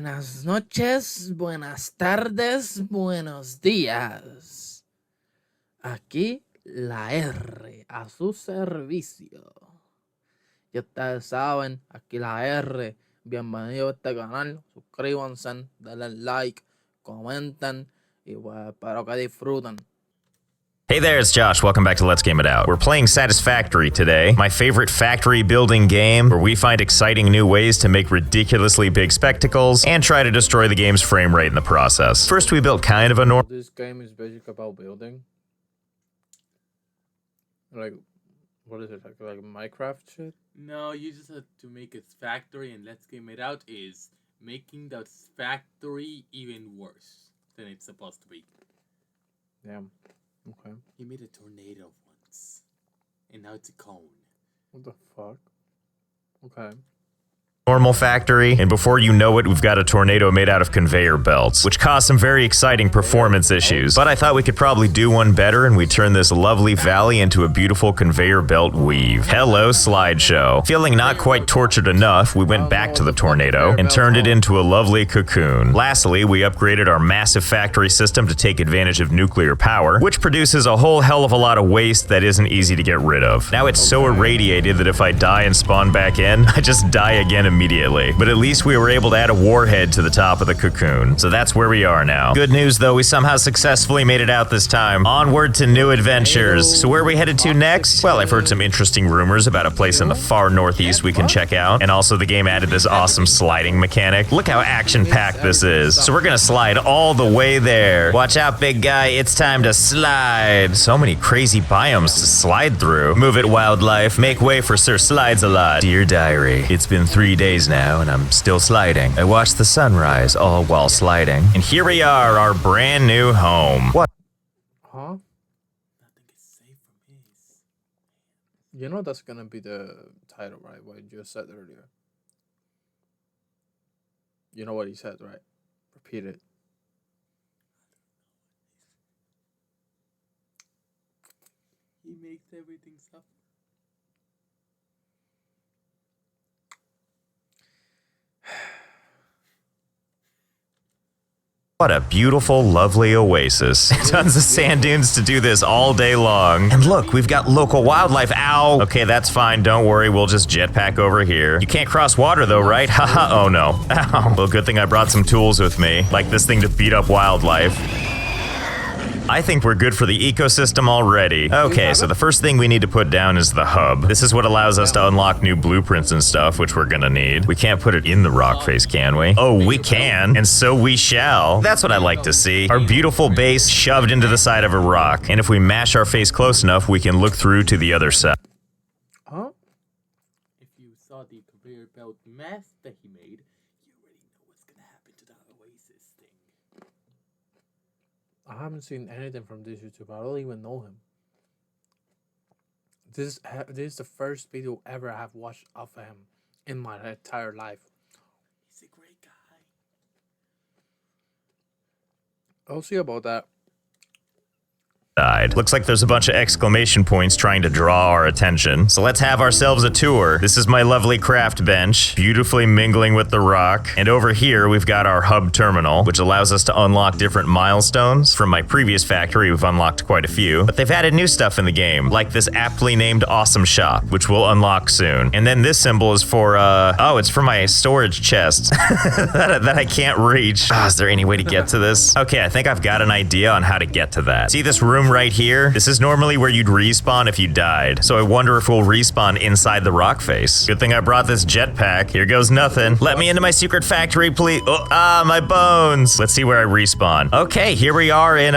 Buenas noches, buenas tardes, buenos días. Aquí la R a su servicio. Ya ustedes saben, aquí la R. Bienvenido a este canal. Suscríbanse, denle like, comenten y pues espero que disfruten. Hey there, it's Josh. Welcome back to Let's Game It Out. We're playing Satisfactory today, my favorite factory building game where we find exciting new ways to make ridiculously big spectacles and try to destroy the game's frame rate in the process. First, we built kind of a normal. This game is basically about building. Like, what is it, like Minecraft shit? No, you just have to make a factory, and Let's Game It Out is making that factory even worse than it's supposed to be. Damn. Okay. He made a tornado once, and now it's a cone. What the fuck? Okay. Normal factory, and before you know it, we've got a tornado made out of conveyor belts, which caused some very exciting performance issues. But I thought we could probably do one better, and we turned this lovely valley into a beautiful conveyor belt weave. Hello, slideshow. Feeling not quite tortured enough, we went back to the tornado and turned it into a lovely cocoon. Lastly, we upgraded our massive factory system to take advantage of nuclear power, which produces a whole hell of a lot of waste that isn't easy to get rid of. Now it's so irradiated that if I die and spawn back in, I just die again immediately. But at least we were able to add a warhead to the top of the cocoon. So that's where we are now. Good news though, we somehow successfully made it out this time. Onward to new adventures. So where are we headed to next? Well, I've heard some interesting rumors about a place in the far northeast we can check out. And also the game added this awesome sliding mechanic. Look how action-packed this is. So we're gonna slide all the way there. Watch out, big guy, it's time to slide. So many crazy biomes to slide through. Move it, wildlife. Make way for Sir Slides-a-Lot. Dear Diary, it's been 3 days now and I'm still sliding. I watched the sunrise all while sliding. And here we are, our brand new home. What? Huh? Nothing is safe from his. You know that's gonna be the title, right? What you just said earlier. You know what he said, right? Repeat it. He makes everything suffer. What a beautiful, lovely oasis. Tons of sand dunes to do this all day long. And look, we've got local wildlife. Ow! Okay, that's fine. Don't worry. We'll just jetpack over here. You can't cross water though, right? Haha, oh no. Ow. Well, good thing I brought some tools with me, like this thing to beat up wildlife. I think we're good for the ecosystem already. Okay, so the first thing we need to put down is the hub. This is what allows us to unlock new blueprints and stuff, which we're gonna need. We can't put it in the rock face, can we? Oh, we can, and so we shall. That's what I like to see. Our beautiful base shoved into the side of a rock. And if we mash our face close enough, we can look through to the other side. Huh? If you saw the conveyor belt mess that he made, you already know what's gonna happen to that Oasis thing. I haven't seen anything from this YouTuber. I don't even know him. This is the first video ever I have watched of him in my entire life. He's a great guy. I'll see about that. Looks like there's a bunch of exclamation points trying to draw our attention. So let's have ourselves a tour. This is my lovely craft bench, beautifully mingling with the rock. And over here, we've got our hub terminal, which allows us to unlock different milestones. From my previous factory, we've unlocked quite a few, but they've added new stuff in the game, like this aptly named Awesome Shop, which we'll unlock soon. And then this symbol is for, oh, it's for my storage chest that I can't reach. Is there any way to get to this? Okay, I think I've got an idea on how to get to that. See this room right here? This is normally where you'd respawn if you died. So I wonder if we'll respawn inside the rock face. Good thing I brought this jetpack. Here goes nothing. Let me into my secret factory, please. Oh, my bones. Let's see where I respawn. Okay, here we are in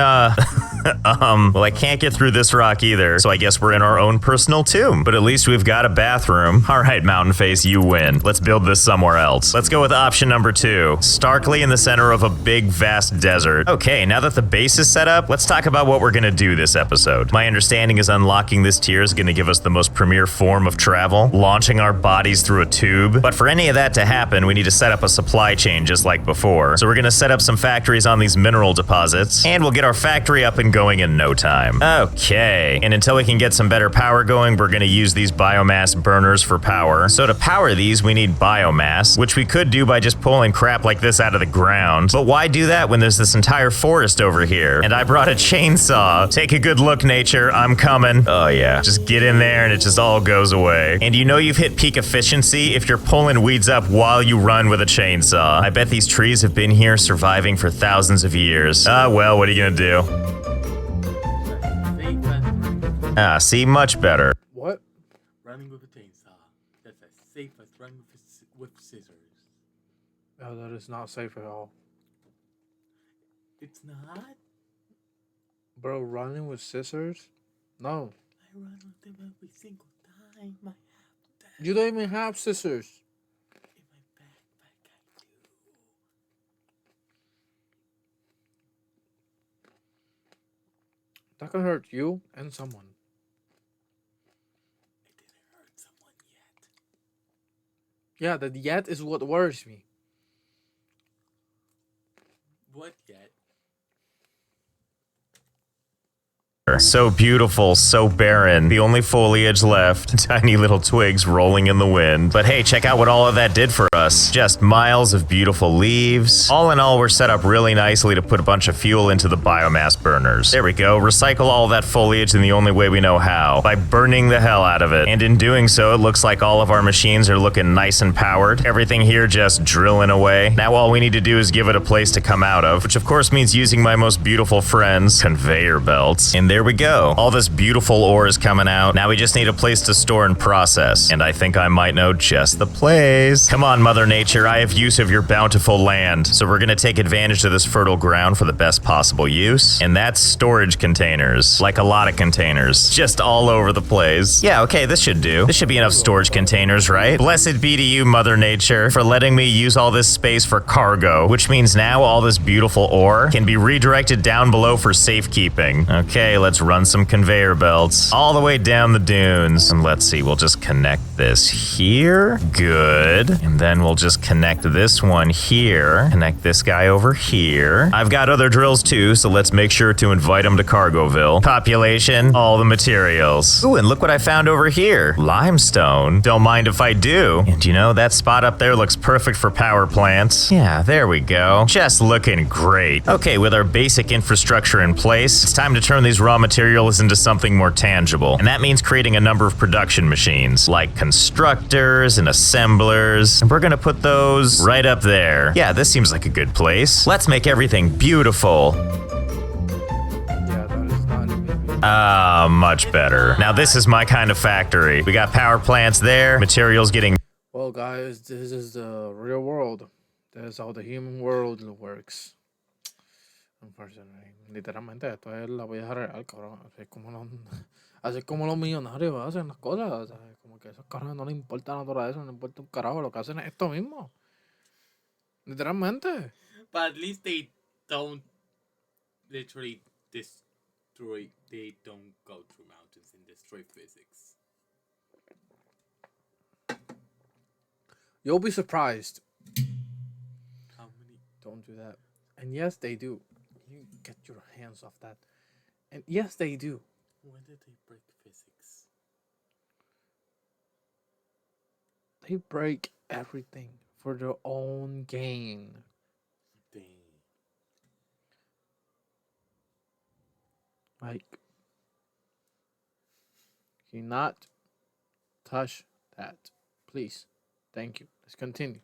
well, I can't get through this rock either, so I guess we're in our own personal tomb. But at least we've got a bathroom. All right, Mountain Face, you win. Let's build this somewhere else. Let's go with option number 2. Starkly in the center of a big, vast desert. Okay, now that the base is set up, let's talk about what we're gonna do this episode. My understanding is unlocking this tier is gonna give us the most premier form of travel, launching our bodies through a tube. But for any of that to happen, we need to set up a supply chain just like before. So we're gonna set up some factories on these mineral deposits, and we'll get our factory up and and going in no time. Okay, and until we can get some better power going, we're gonna use these biomass burners for power. So to power these, we need biomass, which we could do by just pulling crap like this out of the ground. But why do that when there's this entire forest over here? And I brought a chainsaw. Take a good look, nature. I'm coming. Oh yeah, just get in there and it just all goes away. And you know you've hit peak efficiency if you're pulling weeds up while you run with a chainsaw. I bet these trees have been here surviving for thousands of years. Well, what are you gonna do? See, much better. What? Running with a chainsaw. That's as safe as running with scissors. Oh, that is not safe at all. It's not? Bro, running with scissors? No. I run with them every single time. I have that You don't even have scissors. in my backpack. I do. That could hurt you and someone. It didn't hurt someone yet. Yeah, the yet is what worries me. What yet? So beautiful, so barren. The only foliage left, tiny little twigs rolling in the wind. But hey, check out what all of that did for us. Just miles of beautiful leaves. All in all, we're set up really nicely to put a bunch of fuel into the biomass burners. There we go. Recycle all that foliage in the only way we know how, by burning the hell out of it. And in doing so, it looks like all of our machines are looking nice and powered. Everything here just drilling away. Now all we need to do is give it a place to come out of, which of course means using my most beautiful friends, conveyor belts. And there we go. All this beautiful ore is coming out. Now we just need a place to store and process. And I think I might know just the place. Come on, Mother Nature. I have use of your bountiful land. So we're going to take advantage of this fertile ground for the best possible use. And that's storage containers. Like a lot of containers. Just all over the place. Yeah, okay, this should do. This should be enough storage containers, right? Blessed be to you, Mother Nature, for letting me use all this space for cargo. Which means now all this beautiful ore can be redirected down below for safekeeping. Okay, let's run some conveyor belts all the way down the dunes. And let's see, we'll just connect this here. Good. And then we'll just connect this one here. Connect this guy over here. I've got other drills too, so let's make sure to invite them to Cargoville. Population, all the materials. Ooh, and look what I found over here. Limestone. Don't mind if I do. And you know, that spot up there looks perfect for power plants. Yeah, there we go. Just looking great. Okay, with our basic infrastructure in place, it's time to turn these raw materials into something more tangible. And that means creating a number of production machines, like constructors and assemblers. And we're gonna put those right up there. Yeah, this seems like a good place. Let's make everything beautiful. Yeah, that is not even. Ah, much better. Now this is my kind of factory. We got power plants there, materials getting Well, guys, this is the real world. That's how the human world works. Unfortunately. Literalmente, esto es la vida real, cabrón. Así es como los millonarios hacen las cosas. O sea, como que a esos cabrones no les importa la naturaleza, no les importa un carajo. Lo que hacen es esto mismo. Literalmente. But at least they don't literally destroy. They don't go through mountains and destroy physics. You'll be surprised. How many? Don't do that. And yes, they do. You get your hands off that. And yes, they do. When did they break physics? They break everything for their own gain. Dang. Like, do not touch that. Please. Thank you. Let's continue.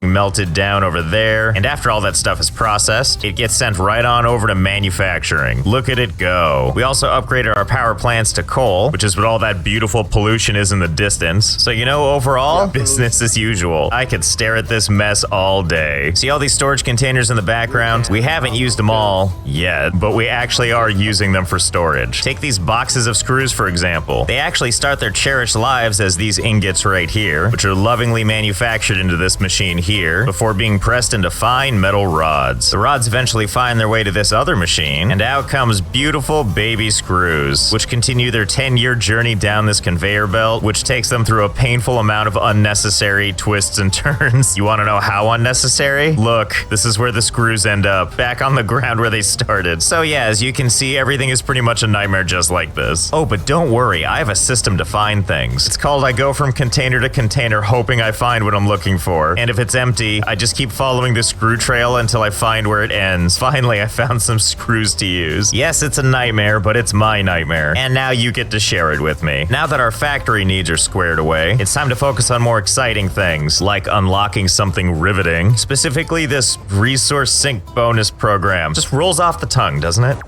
melted down over there. And after all that stuff is processed, it gets sent right on over to manufacturing. Look at it go. We also upgraded our power plants to coal, which is what all that beautiful pollution is in the distance. So, you know, overall, business as usual. I could stare at this mess all day. See all these storage containers in the background? We haven't used them all yet, but we actually are using them for storage. Take these boxes of screws, for example. They actually start their cherished lives as these ingots right here, which are lovingly manufactured into this machine here. here before being pressed into fine metal rods. The rods eventually find their way to this other machine, and out comes beautiful baby screws, which continue their 10-year journey down this conveyor belt, which takes them through a painful amount of unnecessary twists and turns. You want to know how unnecessary? Look, this is where the screws end up, back on the ground where they started. So yeah, as you can see, everything is pretty much a nightmare just like this. Oh, but don't worry, I have a system to find things. It's called I go from container to container hoping I find what I'm looking for. And if it's empty, I just keep following the screw trail until I find where it ends. Finally, I found some screws to use. Yes, it's a nightmare, but it's my nightmare. And now you get to share it with me. Now that our factory needs are squared away, it's time to focus on more exciting things, like unlocking something riveting. Specifically, this resource sync bonus program. Just rolls off the tongue, doesn't it?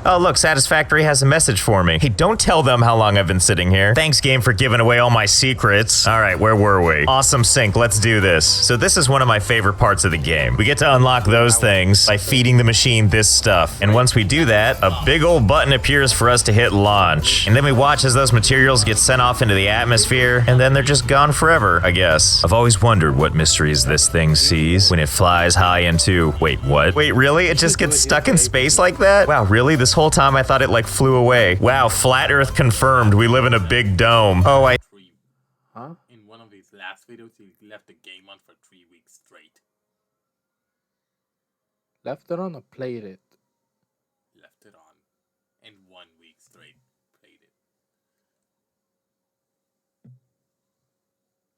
Oh, look, Satisfactory has a message for me. Hey, don't tell them how long I've been sitting here. Thanks, game, for giving away all my secrets. All right, where were we? Awesome sync, let's do this. So this is one of my favorite parts of the game. We get to unlock those things by feeding the machine this stuff. And once we do that, a big old button appears for us to hit launch. And then we watch as those materials get sent off into the atmosphere, and then they're just gone forever, I guess. I've always wondered what mysteries this thing sees when it flies high into... Wait, what? Wait, really? It just gets stuck in space like that? Wow, really? This whole time I thought it like flew away. Wow, flat Earth confirmed. We live in a big dome. Oh, Huh? In one of these last videos, he left the game on for 3 weeks straight. Left it on or played it? Left it on. And 1 week straight played it.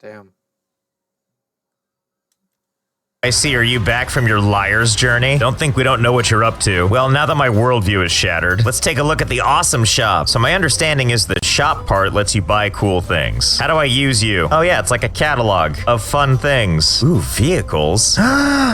Damn. I see, are you back from your liar's journey? Don't think we don't know what you're up to. Well, now that my worldview is shattered, let's take a look at the awesome shop. So my understanding is the shop part lets you buy cool things. How do I use you? Oh yeah, it's like a catalog of fun things. Ooh, vehicles.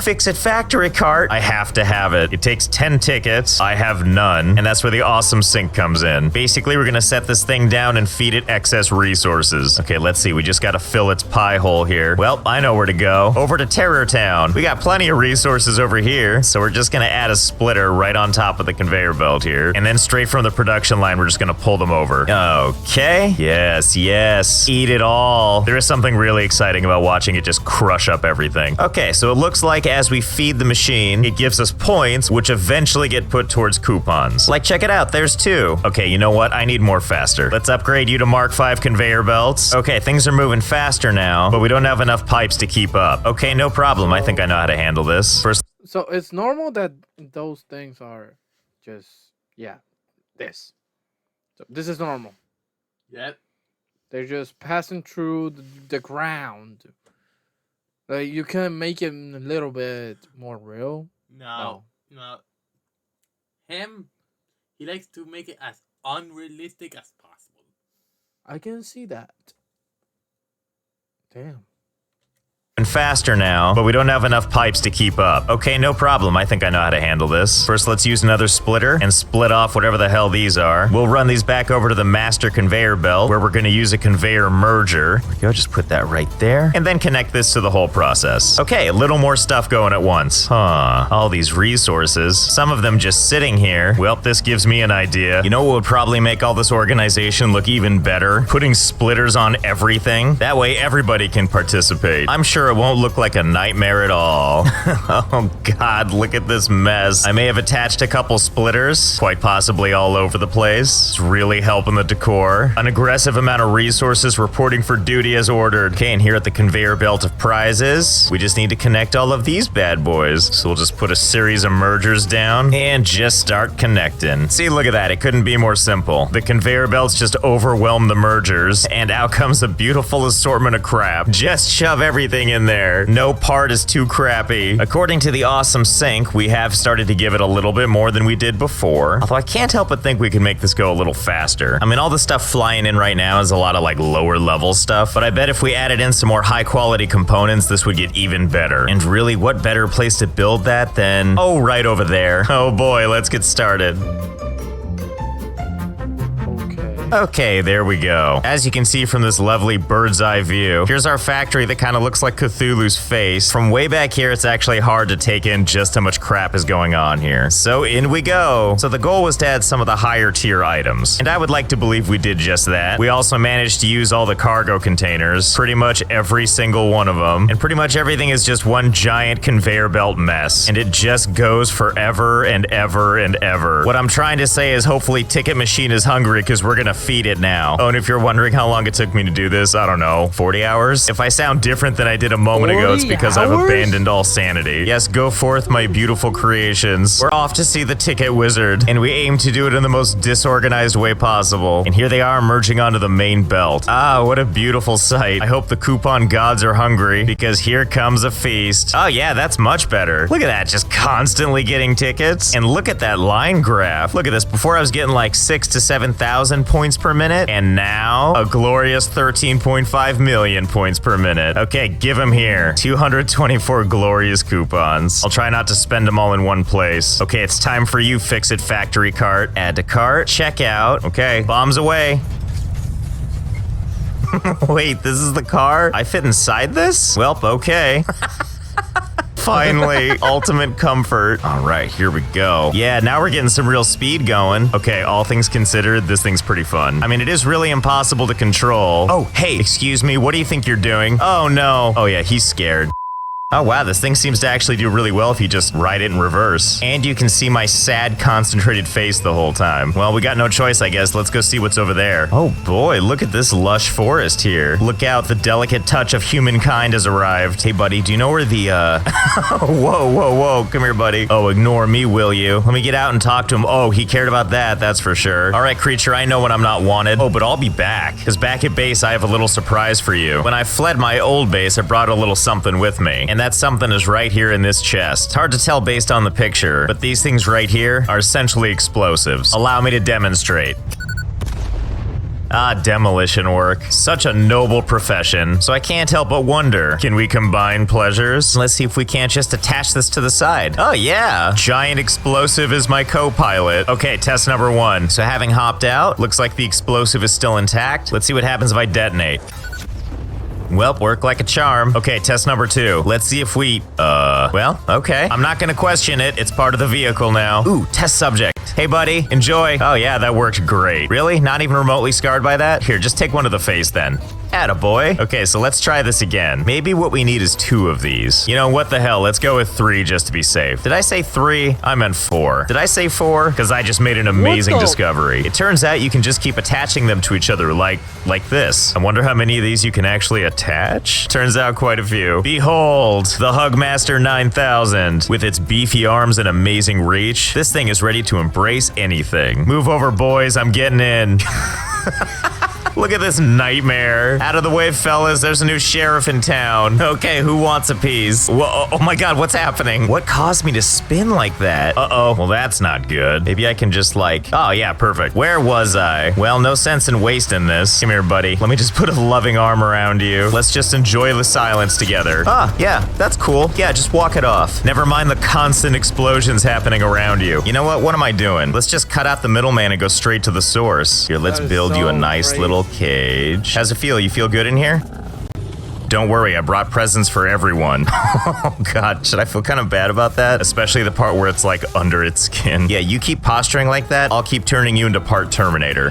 Fix-It factory cart. I have to have it. It takes 10 tickets. I have none. And that's where the awesome sync comes in. Basically, we're gonna set this thing down and feed it excess resources. Okay, let's see. We just gotta fill its pie hole here. Well, I know where to go. Over to Terror Town. We got plenty of resources over here, so we're just gonna add a splitter right on top of the conveyor belt here. And then straight from the production line, we're just gonna pull them over. Okay. Yes, yes. Eat it all. There is something really exciting about watching it just crush up everything. Okay, so it looks like as we feed the machine, it gives us points, which eventually get put towards coupons. Like, check it out, there's 2. Okay, you know what? I need more faster. Let's upgrade you to Mark 5 conveyor belts. Okay, things are moving faster now, but we don't have enough pipes to keep up. Okay, no problem. I think I know how to handle this. First, So it's normal that those things are just, yeah, this. So this is normal. Yep. They're just passing through the ground. Like, you can make it a little bit more real. No. He likes to make it as unrealistic as possible. I can see that. Damn. faster now, but we don't have enough pipes to keep up. Okay, no problem. I think I know how to handle this. First, let's use another splitter and split off whatever the hell these are. We'll run these back over to the master conveyor belt, where we're going to use a conveyor merger. There we go, just put that right there. And then connect this to the whole process. Okay, a little more stuff going at once. Huh. All these resources. Some of them just sitting here. Well, this gives me an idea. You know what would probably make all this organization look even better? Putting splitters on everything. That way everybody can participate. I'm sure it won't look like a nightmare at all. Oh god, look at this mess. I may have attached a couple splitters, quite possibly all over the place. It's really helping the decor. An aggressive amount of resources reporting for duty as ordered. Okay, and here at the conveyor belt of prizes, we just need to connect all of these bad boys. So we'll just put a series of mergers down and just start connecting. See, look at that. It couldn't be more simple. The conveyor belts just overwhelm the mergers, and out comes a beautiful assortment of crap. Just shove everything in there. No part is too crappy. According to the awesome sync, we have started to give it a little bit more than we did before. Although I can't help but think we can make this go a little faster. I mean, all the stuff flying in right now is a lot of like lower level stuff, but I bet if we added in some more high quality components, this would get even better. And really, what better place to build that than, oh, right over there. Oh boy, let's get started. Okay. Okay, there we go. As you can see from this lovely bird's eye view, here's our factory that kind of looks like Cthulhu's face. From way back here, it's actually hard to take in just how much crap is going on here. So in we go. So the goal was to add some of the higher tier items, and I would like to believe we did just that. We also managed to use all the cargo containers, pretty much every single one of them, and pretty much everything is just one giant conveyor belt mess, and it just goes forever and ever and ever. What I'm trying to say is hopefully Ticket Machine is hungry because we're gonna feed it now. Oh, and if you're wondering how long it took me to do this, I don't know, 40 hours? If I sound different than I did a moment ago, it's because I've abandoned all sanity. Yes, go forth, my beautiful creations. We're off to see the Ticket Wizard, and we aim to do it in the most disorganized way possible. And here they are merging onto the main belt. Ah, what a beautiful sight. I hope the coupon gods are hungry, because here comes a feast. Oh yeah, that's much better. Look at that, just constantly getting tickets. And look at that line graph. Look at this, before I was getting like 6,000 to 7,000 points per minute, and now a glorious 13.5 million points per minute. Okay, give them here. 224 glorious coupons. I'll try not to spend them all in one place. Okay, it's time for you, Fix-It Factory cart. Add to cart, check out. Okay, bombs away. Wait, this is the car? I fit inside this? Welp, okay. Finally, ultimate comfort. All right, here we go. Yeah, now we're getting some real speed going. Okay, all things considered, this thing's pretty fun. I mean, it is really impossible to control. Oh, hey, excuse me, what do you think you're doing? Oh, no. Oh, yeah, he's scared. Oh wow, this thing seems to actually do really well if you just ride it in reverse. And you can see my sad, concentrated face the whole time. Well, we got no choice, I guess. Let's go see what's over there. Oh boy, look at this lush forest here. Look out, the delicate touch of humankind has arrived. Hey buddy, do you know where the, whoa, come here buddy. Oh, ignore me, will you? Let me get out and talk to him. Oh, he cared about that, that's for sure. All right, creature, I know when I'm not wanted. Oh, but I'll be back. Because back at base, I have a little surprise for you. When I fled my old base, I brought a little something with me. And that something is right here in this chest. It's hard to tell based on the picture, but these things right here are essentially explosives. Allow me to demonstrate. Ah, demolition work. Such a noble profession. So I can't help but wonder, can we combine pleasures? Let's see if we can't just attach this to the side. Oh yeah, giant explosive is my co-pilot. Okay, test number 1. So having hopped out, looks like the explosive is still intact. Let's see what happens if I detonate. Welp, work like a charm. Okay, test number 2. Let's see if we, well, okay. I'm not gonna question it. It's part of the vehicle now. Ooh, test subject. Hey, buddy, enjoy. Oh, yeah, that worked great. Really? Not even remotely scarred by that? Here, just take one to the face then. Attaboy. Okay, so let's try this again. Maybe what we need is 2 of these. You know, what the hell? Let's go with 3 just to be safe. Did I say 3? I meant 4. Did I say 4? Because I just made an amazing discovery. It turns out you can just keep attaching them to each other like this. I wonder how many of these you can actually attach? Turns out quite a few. Behold, the Hugmaster 9000. With its beefy arms and amazing reach, this thing is ready to embrace anything. Move over, boys. I'm getting in. Look at this nightmare. Out of the way, fellas. There's a new sheriff in town. Okay, who wants a piece? Whoa, oh my god, what's happening? What caused me to spin like that? Uh-oh. Well, that's not good. Maybe I can just like... Oh, yeah, perfect. Where was I? Well, no sense in wasting this. Come here, buddy. Let me just put a loving arm around you. Let's just enjoy the silence together. Ah, yeah, that's cool. Yeah, just walk it off. Never mind the constant explosions happening around you. You know what? What am I doing? Let's just cut out the middleman and go straight to the source. Here, let's build you a nice little cage. How's it feel? You feel good in here? Don't worry, I brought presents for everyone. Oh god, should I feel kind of bad about that? Especially the part where it's like under its skin. Yeah, you keep posturing like that, I'll keep turning you into part Terminator.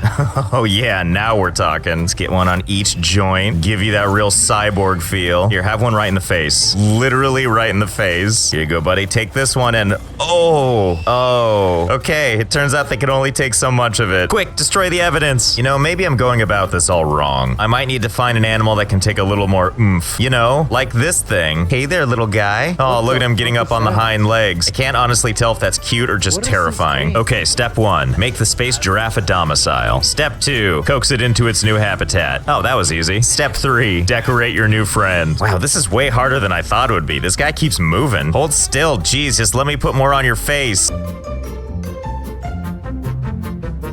Oh yeah, now we're talking. Let's get one on each joint, give you that real cyborg feel. Here, have one right in the face. Literally right in the face. Here you go, buddy, take this one and oh. Okay, it turns out they can only take so much of it. Quick, destroy the evidence. You know, maybe I'm going about this all wrong. I might need to find an animal that can take a little more oomph. You know, like this thing. Hey there, little guy. Oh, look at him getting up on the hind legs. I can't honestly tell if that's cute or just terrifying. Okay, step 1, make the space giraffe a domicile. Step 2, coax it into its new habitat. Oh, that was easy. Step 3, decorate your new friend. Wow, this is way harder than I thought it would be. This guy keeps moving. Hold still, geez, just let me put more on your face.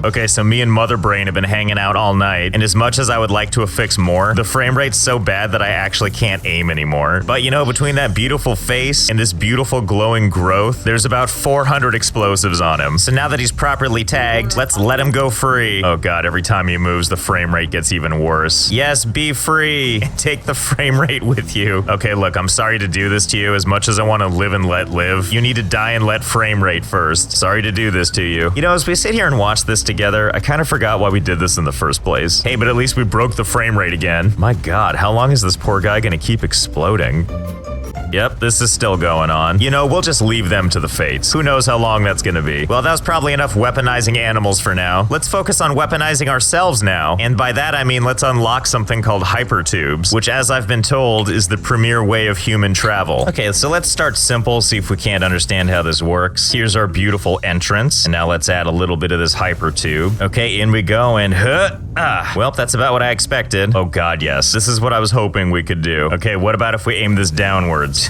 Okay, so me and Mother Brain have been hanging out all night, and as much as I would like to affix more, the frame rate's so bad that I actually can't aim anymore. But you know, between that beautiful face and this beautiful glowing growth, there's about 400 explosives on him. So now that he's properly tagged, let's let him go free. Oh god, every time he moves, the frame rate gets even worse. Yes, be free. Take the frame rate with you. Okay, look, I'm sorry to do this to you. As much as I want to live and let live, you need to die and let frame rate first. Sorry to do this to you. You know, as we sit here and watch this together, I kind of forgot why we did this in the first place. Hey, but at least we broke the frame rate again. My god, how long is this poor guy gonna keep exploding? Yep, this is still going on. You know, we'll just leave them to the fates. Who knows how long that's gonna be. Well, that was probably enough weaponizing animals for now. Let's focus on weaponizing ourselves now. And by that I mean let's unlock something called hypertubes, which as I've been told is the premier way of human travel. Okay, so let's start simple, see if we can't understand how this works. Here's our beautiful entrance. And now let's add a little bit of this hypertube. Okay, in we go and well, that's about what I expected. Oh god, yes. This is what I was hoping we could do. Okay, what about if we aim this downwards?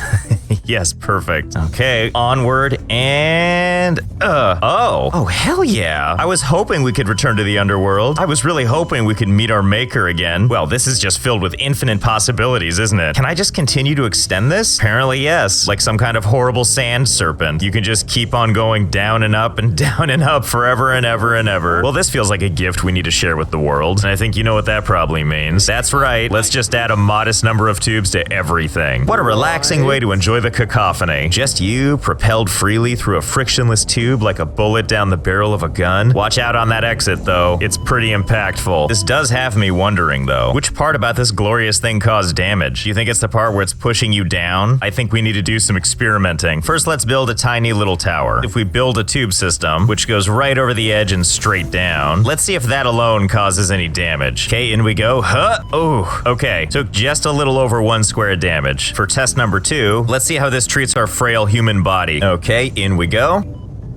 Yes, perfect. Okay, onward and oh hell yeah. I was hoping we could return to the underworld. I was really hoping we could meet our maker again. Well, this is just filled with infinite possibilities, isn't it? Can I just continue to extend this? Apparently yes, like some kind of horrible sand serpent. You can just keep on going down and up and down and up forever and ever and ever. Well, this feels like a gift we need to share with the world, and I think you know what that probably means. That's right, let's just add a modest number of tubes to everything. What a relaxing way to enjoy the cacophony. Just you, propelled freely through a frictionless tube like a bullet down the barrel of a gun. Watch out on that exit, though. It's pretty impactful. This does have me wondering, though. Which part about this glorious thing caused damage? Do you think it's the part where it's pushing you down? I think we need to do some experimenting. First, let's build a tiny little tower. If we build a tube system, which goes right over the edge and straight down, let's see if that alone causes any damage. Okay, in we go. Oh, okay. Took just a little over 1 square damage. For test number 2, let's see how this treats our frail human body. Okay, in we go.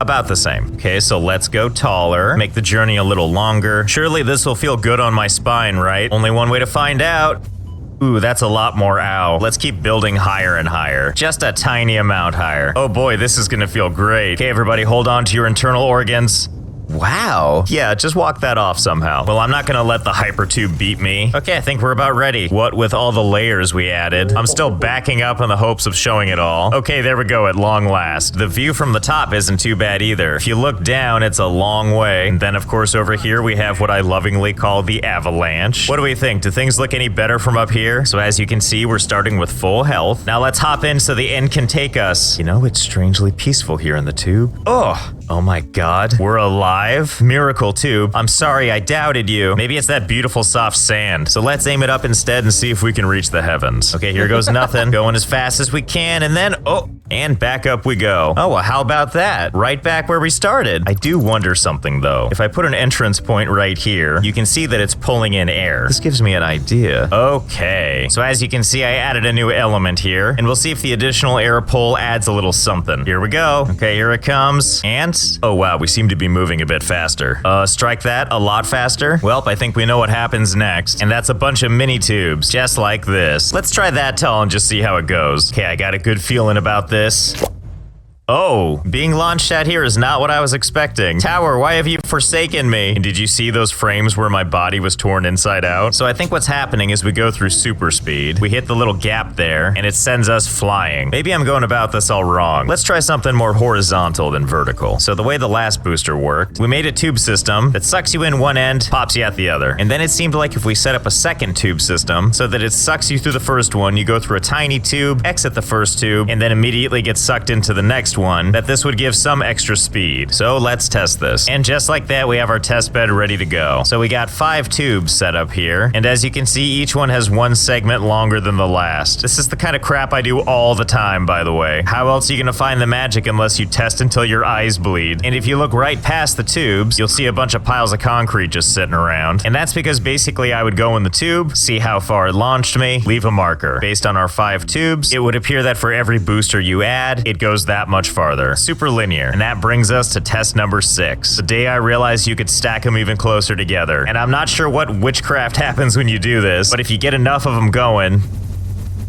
About the same. Okay, so let's go taller, make the journey a little longer. Surely this will feel good on my spine, right? Only one way to find out. Ooh, that's a lot more ow. Let's keep building higher and higher. Just a tiny amount higher. Oh boy, this is gonna feel great. Okay, everybody, hold on to your internal organs. Wow. Yeah, just walk that off somehow. Well, I'm not gonna let the hypertube beat me. Okay, I think we're about ready. What with all the layers we added? I'm still backing up in the hopes of showing it all. Okay, there we go at long last. The view from the top isn't too bad either. If you look down, it's a long way. And then of course over here we have what I lovingly call the avalanche. What do we think? Do things look any better from up here? So as you can see, we're starting with full health. Now let's hop in so the end can take us. You know, it's strangely peaceful here in the tube. Oh my god, we're alive. Miracle tube. I'm sorry, I doubted you. Maybe it's that beautiful soft sand. So let's aim it up instead and see if we can reach the heavens. Okay, here goes nothing. Going as fast as we can and then, and back up we go. Oh, well, how about that? Right back where we started. I do wonder something though. If I put an entrance point right here, you can see that it's pulling in air. This gives me an idea. Okay, so as you can see, I added a new element here, and we'll see if the additional air pull adds a little something. Here we go. Okay, here it comes. And, oh wow, we seem to be moving a bit faster. Strike that a lot faster. Welp, I think we know what happens next. And that's a bunch of mini tubes, just like this. Let's try that tall and just see how it goes. Okay, I got a good feeling about this. Oh, being launched at here is not what I was expecting. Tower, why have you forsaken me? And did you see those frames where my body was torn inside out? So I think what's happening is we go through super speed, we hit the little gap there, and it sends us flying. Maybe I'm going about this all wrong. Let's try something more horizontal than vertical. So the way the last booster worked, we made a tube system that sucks you in one end, pops you out the other. And then it seemed like if we set up a second tube system so that it sucks you through the first one, you go through a tiny tube, exit the first tube, and then immediately get sucked into the next one, that this would give some extra speed. So let's test this. And just like that, we have our test bed ready to go. So we got 5 tubes set up here, and as you can see, each one has 1 segment longer than the last. This is the kind of crap I do all the time, by the way. How else are you gonna find the magic unless you test until your eyes bleed? And if you look right past the tubes, you'll see a bunch of piles of concrete just sitting around. And that's because basically I would go in the tube, see how far it launched me, leave a marker. Based on our 5 tubes, it would appear that for every booster you add, it goes that much farther. Super linear. And that brings us to test number 6. The day I realized you could stack them even closer together. And I'm not sure what witchcraft happens when you do this, but if you get enough of them going,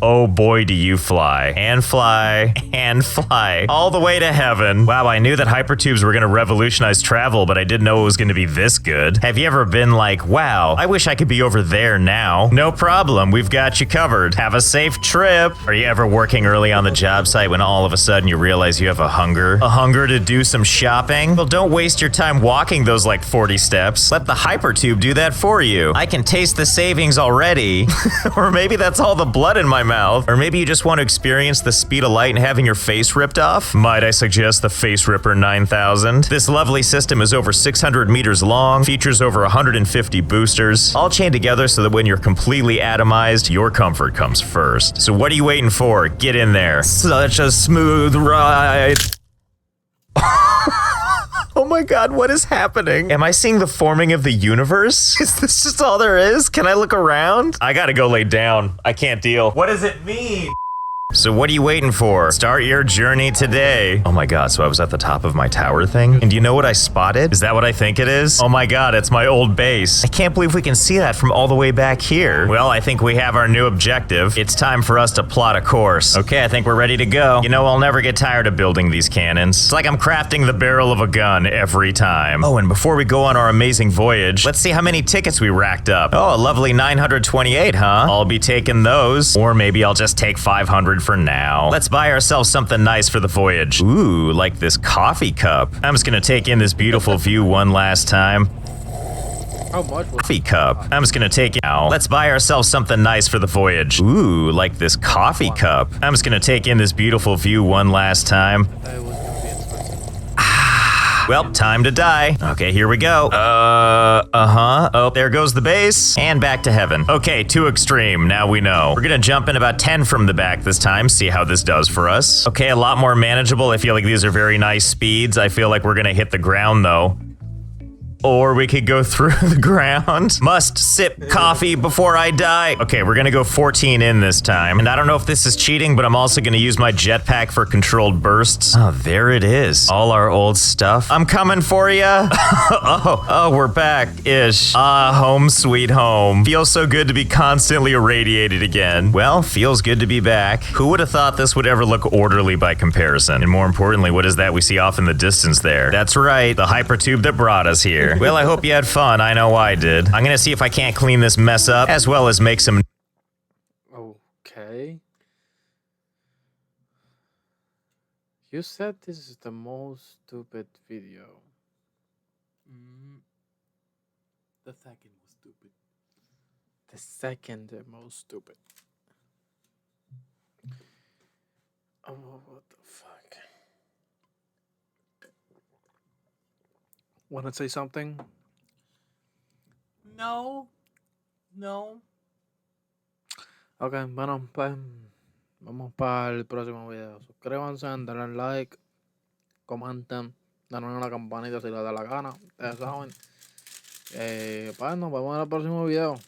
Oh boy, do you fly. And fly. And fly. All the way to heaven. Wow, I knew that hypertubes were going to revolutionize travel, but I didn't know it was going to be this good. Have you ever been like, wow, I wish I could be over there now? No problem, we've got you covered. Have a safe trip. Are you ever working early on the job site when all of a sudden you realize you have a hunger? A hunger to do some shopping? Well, don't waste your time walking those like 40 steps. Let the hypertube do that for you. I can taste the savings already. Or maybe that's all the blood in my mouth. Or maybe you just want to experience the speed of light and having your face ripped off? Might I suggest the Face Ripper 9000? This lovely system is over 600 meters long, features over 150 boosters, all chained together so that when you're completely atomized, your comfort comes first. So what are you waiting for? Get in there. Such a smooth ride. Oh my god, what is happening? Am I seeing the forming of the universe? Is this just all there is? Can I look around? I gotta go lay down. I can't deal. What does it mean? So what are you waiting for? Start your journey today. Oh my god, so I was at the top of my tower thing? And do you know what I spotted? Is that what I think it is? Oh my god, it's my old base. I can't believe we can see that from all the way back here. Well, I think we have our new objective. It's time for us to plot a course. Okay, I think we're ready to go. You know, I'll never get tired of building these cannons. It's like I'm crafting the barrel of a gun every time. Oh, and before we go on our amazing voyage, let's see how many tickets we racked up. Oh, a lovely 928, huh? I'll be taking those. Or maybe I'll just take 500 for now. Let's buy ourselves something nice for the voyage. Ooh, like this coffee cup. I'm just gonna take in this beautiful view one last time. How much was Coffee cup. I'm just gonna take it now. Let's buy ourselves something nice for the voyage. Ooh, like this coffee cup. I'm just gonna take in this beautiful view one last time. it was gonna be expensive? Well, time to die. Okay, here we go. Oh, there goes the base. And back to heaven. Okay, too extreme. Now we know. We're gonna jump in about 10 from the back this time, see how this does for us. Okay, a lot more manageable. I feel like these are very nice speeds. I feel like we're gonna hit the ground though. Or we could go through the ground. Must sip coffee before I die. Okay, we're gonna go 14 in this time. And I don't know if this is cheating, but I'm also gonna use my jetpack for controlled bursts. Oh, there it is. All our old stuff. I'm coming for ya. Oh, we're back-ish. Ah, home sweet home. Feels so good to be constantly irradiated again. Well, feels good to be back. Who would have thought this would ever look orderly by comparison? And more importantly, what is that we see off in the distance there? That's right, the hypertube that brought us here. Well, I hope you had fun. I know I did. I'm gonna see if I can't clean this mess up, as well as make some... Okay. You said this is the most stupid video. The second was stupid. The second most stupid. Oh, what the fuck? Wanna say something? No. Ok, bueno, pues vamos para el próximo video. Suscríbanse, denle like, comenten, denle a la campanita si les da la gana. Ustedes saben. Pues nos vemos en el próximo video.